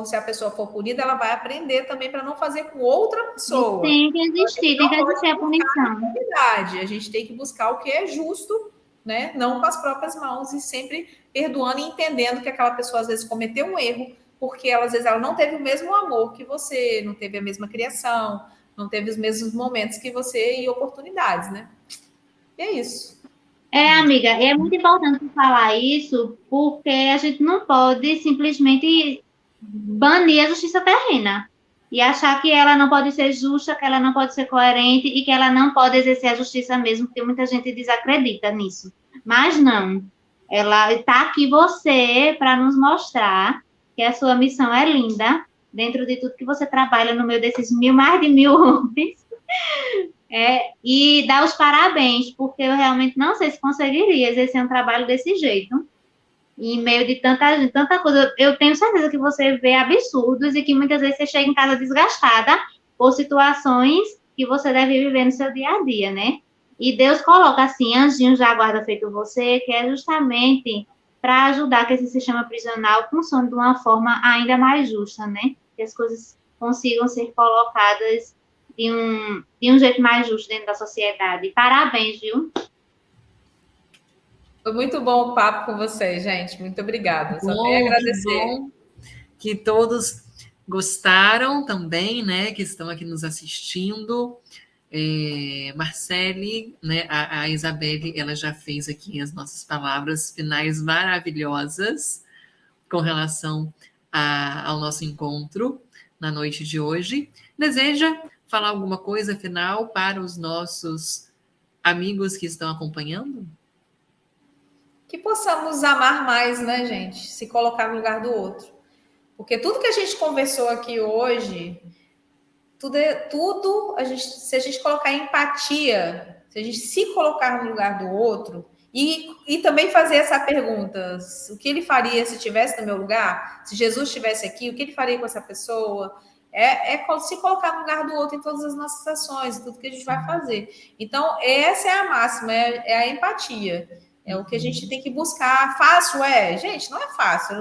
se a pessoa for punida, ela vai aprender também para não fazer com outra pessoa. Tem que existir, tem que existir a punição. A gente tem que buscar o que é justo, né? Não com as próprias mãos, e sempre perdoando e entendendo que aquela pessoa, às vezes, cometeu um erro, porque ela, às vezes ela não teve o mesmo amor que você, não teve a mesma criação, não teve os mesmos momentos que você e oportunidades, né? E é isso. Amiga, é muito importante falar isso, porque a gente não pode simplesmente banir a justiça terrena e achar que ela não pode ser justa, que ela não pode ser coerente e que ela não pode exercer a justiça mesmo, porque muita gente desacredita nisso. Mas não, ela está aqui você para nos mostrar que a sua missão é linda, dentro de tudo que você trabalha no meio desses mais de 1000 homens, e dar os parabéns, porque eu realmente não sei se conseguiria exercer um trabalho desse jeito, em meio de tanta coisa. Eu tenho certeza que você vê absurdos e que muitas vezes você chega em casa desgastada por situações que você deve viver no seu dia a dia, né? E Deus coloca, assim, anjinhos da guarda feito você, que é justamente para ajudar que esse sistema prisional funcione de uma forma ainda mais justa, né? Que as coisas consigam ser colocadas de um jeito mais justo dentro da sociedade. Parabéns, viu? Foi muito bom o papo com vocês, gente. Muito obrigada. Só tenho a agradecer. Que todos gostaram também, né? Que estão aqui nos assistindo. Marcele, né? A Isabelle, ela já fez aqui as nossas palavras finais maravilhosas com relação ao nosso encontro na noite de hoje. Deseja falar alguma coisa final para os nossos amigos que estão acompanhando? Que possamos amar mais, né, gente? Se colocar no lugar do outro. Porque tudo que a gente conversou aqui hoje, se a gente colocar empatia, se a gente se colocar no lugar do outro, e também fazer essa pergunta: o que ele faria se estivesse no meu lugar? Se Jesus estivesse aqui, o que ele faria com essa pessoa? Se colocar no lugar do outro em todas as nossas ações, tudo que a gente vai fazer. Então, essa é a máxima, é a empatia. É o que a gente tem que buscar. Fácil é? Gente, não é fácil.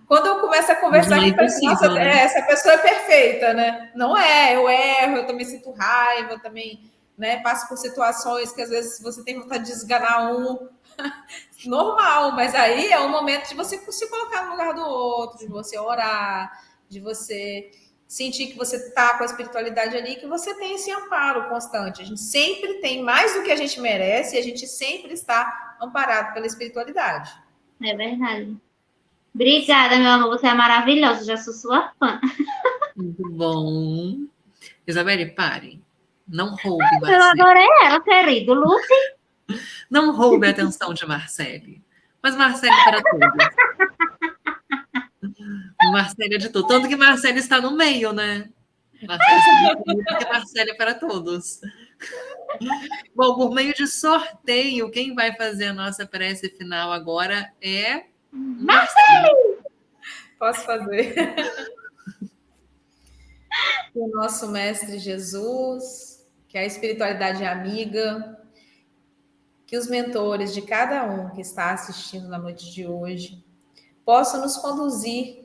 Quando eu começo a conversar aqui, parece, nossa, né? Essa pessoa é perfeita, né? Não é, eu erro, eu também sinto raiva, eu também, né, passo por situações que às vezes você tem vontade de esganar um. Normal, mas aí é o momento de você se colocar no lugar do outro, de você orar, de você sentir que você está com a espiritualidade ali, que você tem esse amparo constante. A gente sempre tem mais do que a gente merece e a gente sempre está amparado pela espiritualidade. É verdade. Obrigada, meu amor. Você é maravilhosa. Já sou sua fã. Muito bom. Isabelle, pare. Não roube Marcele. Eu adorei ela, querido. Lucy. Não roube a atenção de Marcele. Mas Marcele para todos. Marcele é de tudo. Tanto que Marcele está no meio, né? Marcele é para todos. Bom, por meio de sorteio, quem vai fazer a nossa prece final agora é Marcele. Posso fazer? Que o nosso Mestre Jesus, que a espiritualidade é amiga, que os mentores de cada um que está assistindo na noite de hoje possam nos conduzir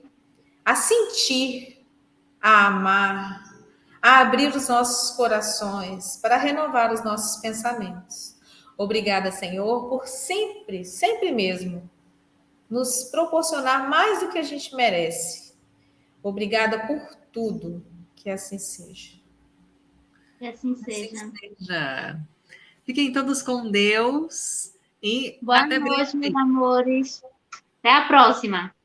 a sentir, a amar, a abrir os nossos corações para renovar os nossos pensamentos. Obrigada, Senhor, por sempre, sempre mesmo, nos proporcionar mais do que a gente merece. Obrigada por tudo. Que assim seja. Que assim seja. Assim seja. Fiquem todos com Deus e boa até noite, breve. meus amores. Até a próxima.